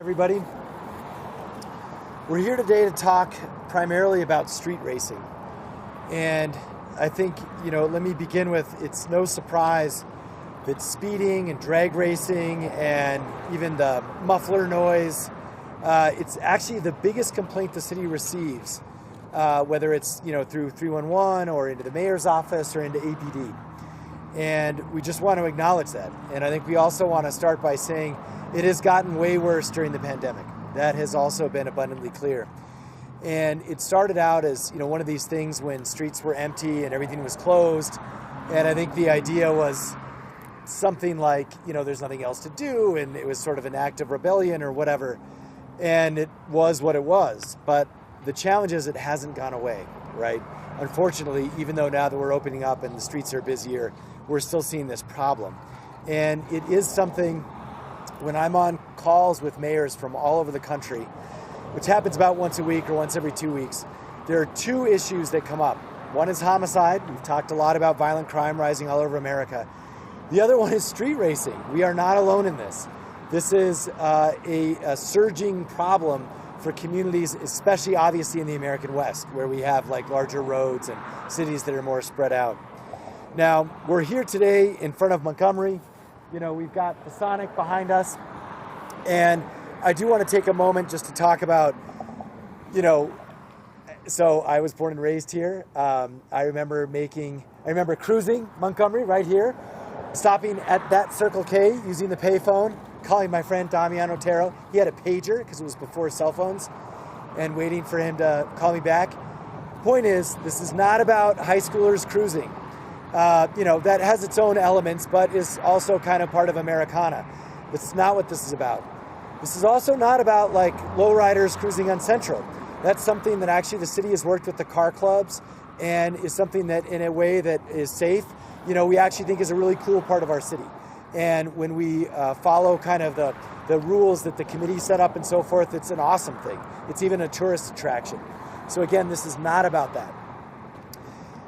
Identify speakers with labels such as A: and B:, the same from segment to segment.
A: Everybody, we're here today to talk primarily about street racing. And I think, let me begin with, it's no surprise that speeding and drag racing and even the muffler noise, it's actually the biggest complaint the city receives, whether it's, through 311 or into the mayor's office or into APD. And we just want to acknowledge that. And I think we also want to start by saying it has gotten way worse during the pandemic. That has also been abundantly clear. And it started out as, one of these things when streets were empty and everything was closed. And I think the idea was something like, there's nothing else to do, and it was sort of an act of rebellion or whatever. And it was what it was. But the challenge is it hasn't gone away, right? Unfortunately, even though now that we're opening up and the streets are busier, we're still seeing this problem. And it is something, when I'm on calls with mayors from all over the country, which happens about once a week or once every 2 weeks, there are two issues that come up. One is homicide. We've talked a lot about violent crime rising all over America. The other one is street racing. We are not alone in this. This is a surging problem for communities, especially obviously in the American West, where we have larger roads and cities that are more spread out. Now, we're here today in front of Montgomery. We've got the Sonic behind us. And I do want to take a moment just to talk about, so I was born and raised here. I remember cruising Montgomery right here, stopping at that Circle K, using the payphone, calling my friend Damian Otero. He had a pager because it was before cell phones, and waiting for him to call me back. Point is, this is not about high schoolers cruising. That has its own elements, but is also kind of part of Americana. That's not what this is about. This is also not about lowriders cruising on Central. That's something that actually the city has worked with the car clubs and is something that in a way that is safe, we actually think is a really cool part of our city. And when we follow kind of the rules that the committee set up and so forth, it's an awesome thing. It's even a tourist attraction. So again, this is not about that.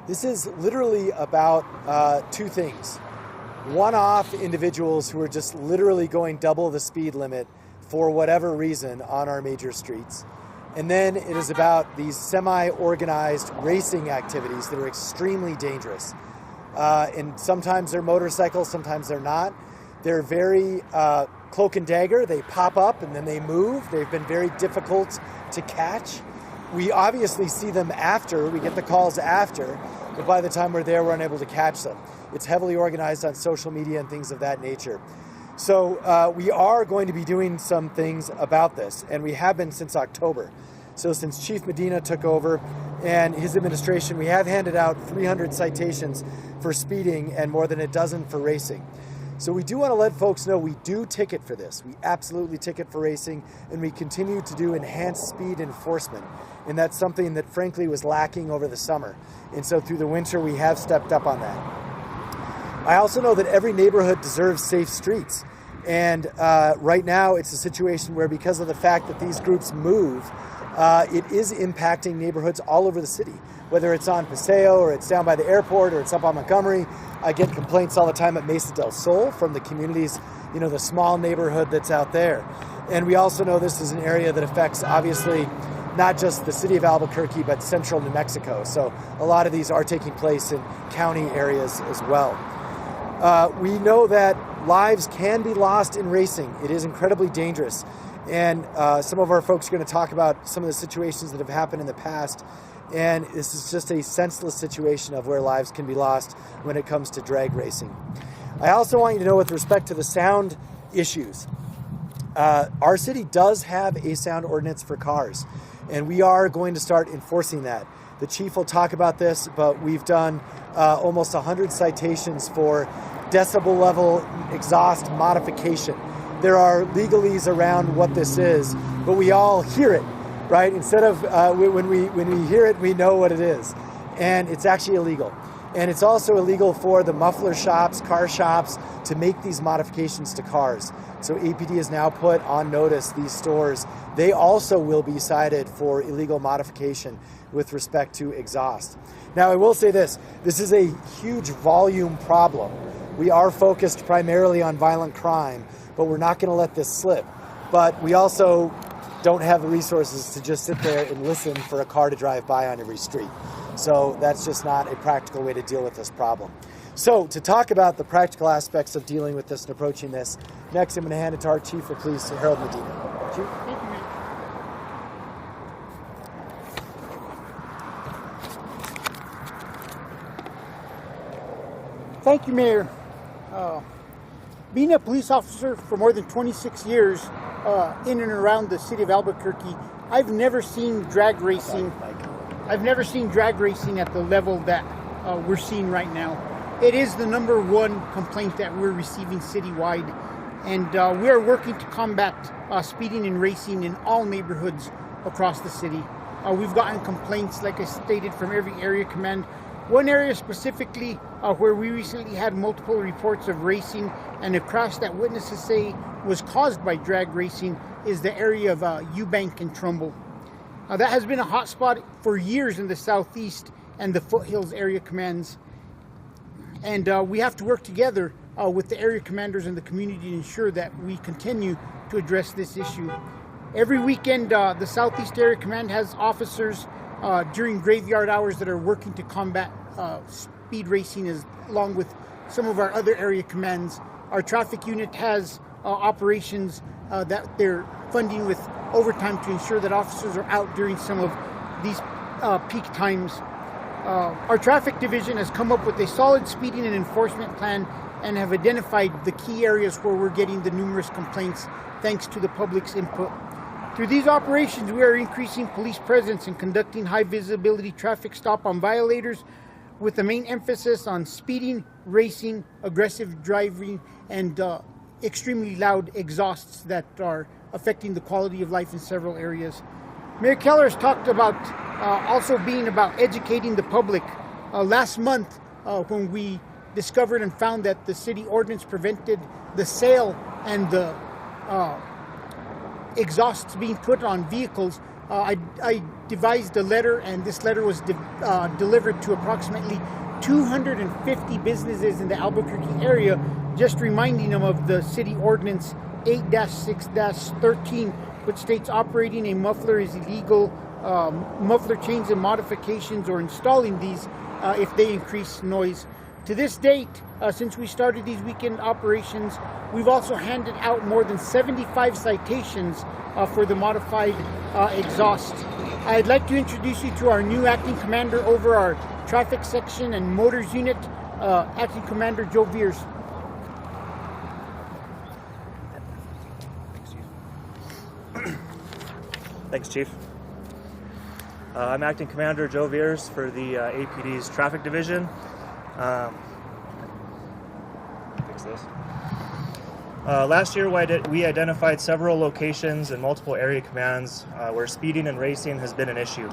A: This is literally about two things. One-off individuals who are just literally going double the speed limit for whatever reason on our major streets. And then it is about these semi-organized racing activities that are extremely dangerous. And sometimes they're motorcycles, sometimes they're not. They're very cloak and dagger. They pop up and then they move. They've been very difficult to catch. We obviously see them after, we get the calls after, but by the time we're there, we're unable to catch them. It's heavily organized on social media and things of that nature. So we are going to be doing some things about this, and we have been since October. So since Chief Medina took over and his administration, we have handed out 300 citations for speeding and more than a dozen for racing. So we do want to let folks know we do ticket for this. We absolutely ticket for racing, and we continue to do enhanced speed enforcement. And that's something that frankly was lacking over the summer. And so through the winter, we have stepped up on that. I also know that every neighborhood deserves safe streets. And right now it's a situation where, because of the fact that these groups move, it is impacting neighborhoods all over the city, whether it's on Paseo or it's down by the airport or it's up on Montgomery. I get complaints all the time at Mesa del Sol from the communities, the small neighborhood that's out there. And we also know this is an area that affects, obviously, not just the city of Albuquerque, but central New Mexico. So a lot of these are taking place in county areas as well. We know that lives can be lost in racing. It is incredibly dangerous. And some of our folks are going to talk about some of the situations that have happened in the past. And this is just a senseless situation of where lives can be lost when it comes to drag racing. I also want you to know, with respect to the sound issues, our city does have a sound ordinance for cars, and we are going to start enforcing that. The chief will talk about this, but we've done almost 100 citations for decibel level exhaust modification. There are legalese around what this is, but we all hear it, right? Instead of when we hear it, we know what it is, and it's actually illegal. And it's also illegal for the muffler shops, car shops, to make these modifications to cars. So APD has now put on notice these stores. They also will be cited for illegal modification with respect to exhaust. Now, I will say this is a huge volume problem. We are focused primarily on violent crime, but we're not going to let this slip. but we also don't have the resources to just sit there and listen for a car to drive by on every street. So that's just not a practical way to deal with this problem. So to talk about the practical aspects of dealing with this and approaching this, next I'm going to hand it to our Chief of Police, Harold Medina. Chief?
B: Thank you, Mayor. Thank you, Mayor. Being a police officer for more than 26 years in and around the city of Albuquerque, I've never seen drag racing. I've never seen drag racing at the level that we're seeing right now. It is the #1 complaint that we're receiving citywide, and we are working to combat speeding and racing in all neighborhoods across the city. We've gotten complaints, like I stated, from every area command. One area specifically where we recently had multiple reports of racing and a crash that witnesses say was caused by drag racing is the area of Eubank and Trumbull. That has been a hot spot for years in the southeast and the foothills area commands. And we have to work together with the area commanders and the community to ensure that we continue to address this issue. Every weekend, the Southeast Area Command has officers during graveyard hours that are working to combat speed racing, along with some of our other area commands. Our traffic unit has operations that they're funding with overtime to ensure that officers are out during some of these peak times. Our traffic division has come up with a solid speeding and enforcement plan and have identified the key areas where we're getting the numerous complaints thanks to the public's input. Through these operations, we are increasing police presence and conducting high visibility traffic stop on violators with the main emphasis on speeding, racing, aggressive driving, and extremely loud exhausts that are affecting the quality of life in several areas. Mayor Keller has talked about also being about educating the public. Last month, when we discovered and found that the city ordinance prevented the sale and the exhausts being put on vehicles, I devised a letter, and this letter was delivered to approximately 250 businesses in the Albuquerque area, just reminding them of the city ordinance 8-6-13, which states operating a muffler is illegal. Muffler chains and modifications or installing these if they increase noise. To this date, since we started these weekend operations, we've also handed out more than 75 citations for the modified exhaust. I'd like to introduce you to our new acting commander over our traffic section and motors unit, Acting Commander Joe Veers.
C: Thanks, Chief. I'm Acting Commander Joe Veers for the APD's Traffic Division. Fix this. Last year, we identified several locations and multiple area commands where speeding and racing has been an issue.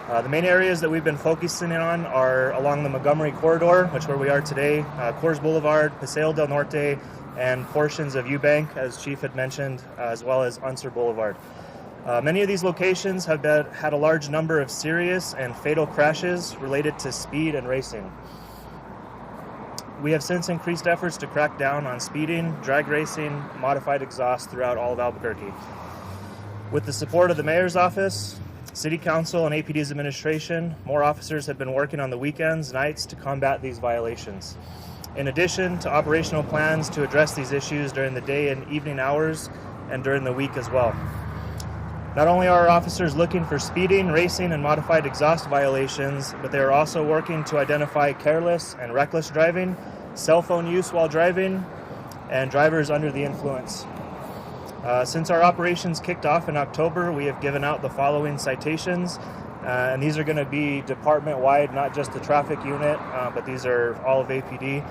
C: The main areas that we've been focusing on are along the Montgomery Corridor, which is where we are today, Coors Boulevard, Paseo del Norte, and portions of Eubank, as Chief had mentioned, as well as Unser Boulevard. Many of these locations have had a large number of serious and fatal crashes related to speed and racing. We have since increased efforts to crack down on speeding, drag racing, modified exhaust throughout all of Albuquerque. With the support of the Mayor's Office, City Council, and APD's administration, more officers have been working on the weekends, nights to combat these violations. In addition to operational plans to address these issues during the day and evening hours and during the week as well. Not only are our officers looking for speeding, racing, and modified exhaust violations, but they are also working to identify careless and reckless driving, cell phone use while driving, and drivers under the influence. Since our operations kicked off in October, we have given out the following citations, and these are going to be department-wide, not just the traffic unit, but these are all of APD.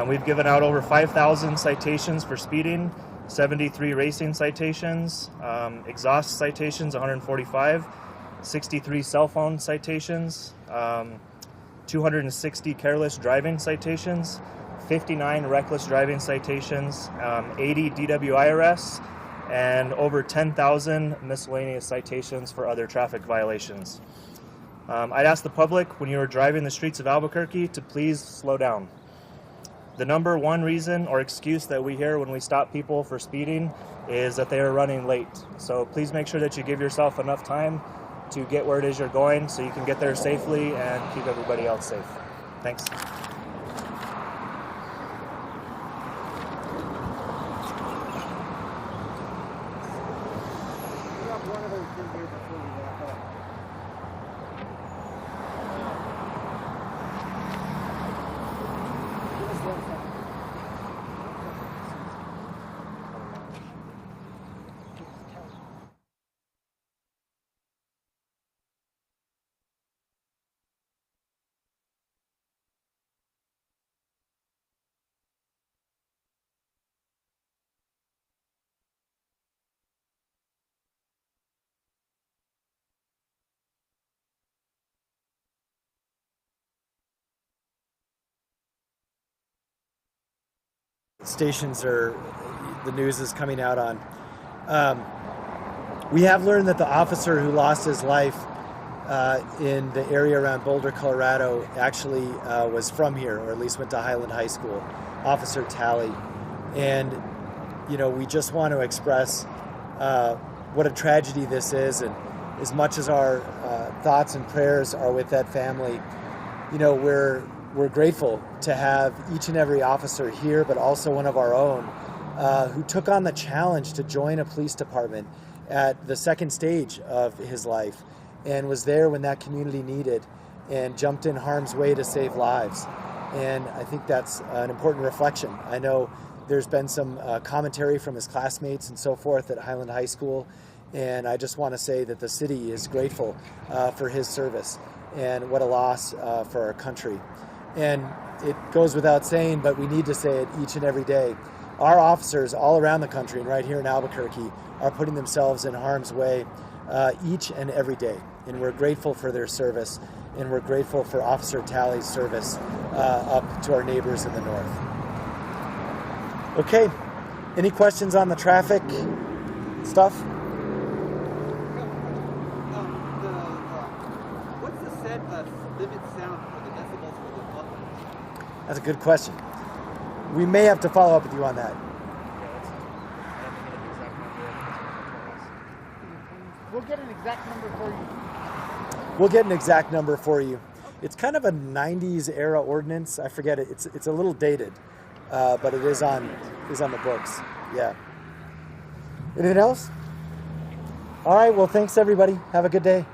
C: We've given out over 5,000 citations for speeding, 73 racing citations, exhaust citations 145, 63 cell phone citations, 260 careless driving citations, 59 reckless driving citations, 80 DWI arrests, and over 10,000 miscellaneous citations for other traffic violations. I'd ask the public, when you are driving the streets of Albuquerque, to please slow down. The number one reason or excuse that we hear when we stop people for speeding is that they are running late. So please make sure that you give yourself enough time to get where it is you're going so you can get there safely and keep everybody else safe. Thanks.
B: One other thing here before we wrap up.
A: Stations are, the news is coming out on. We have learned that the officer who lost his life in the area around Boulder, Colorado, actually was from here, or at least went to Highland High School, Officer Talley. And, you know, we just want to express what a tragedy this is, and as much as our thoughts and prayers are with that family, you know, we're grateful to have each and every officer here, but also one of our own, who took on the challenge to join a police department at the second stage of his life and was there when that community needed and jumped in harm's way to save lives. And I think that's an important reflection. I know there's been some commentary from his classmates and so forth at Highland High School, and I just want to say that the city is grateful for his service, and what a loss for our country. And it goes without saying, but we need to say it each and every day. Our officers all around the country and right here in Albuquerque are putting themselves in harm's way each and every day. And we're grateful for their service, and we're grateful for Officer Talley's service up to our neighbors in the north. Okay, any questions on the traffic stuff?
D: What's the set limit sound for the decibels for the mufflers?
A: That's a good question. We may have to follow up with you on that.
B: We'll get an exact number for you.
A: We'll get an exact number for you. It's kind of a 90s era ordinance. I forget it. It's a little dated, but it is on the books. Yeah. Anything else? All right. Well, thanks everybody. Have a good day.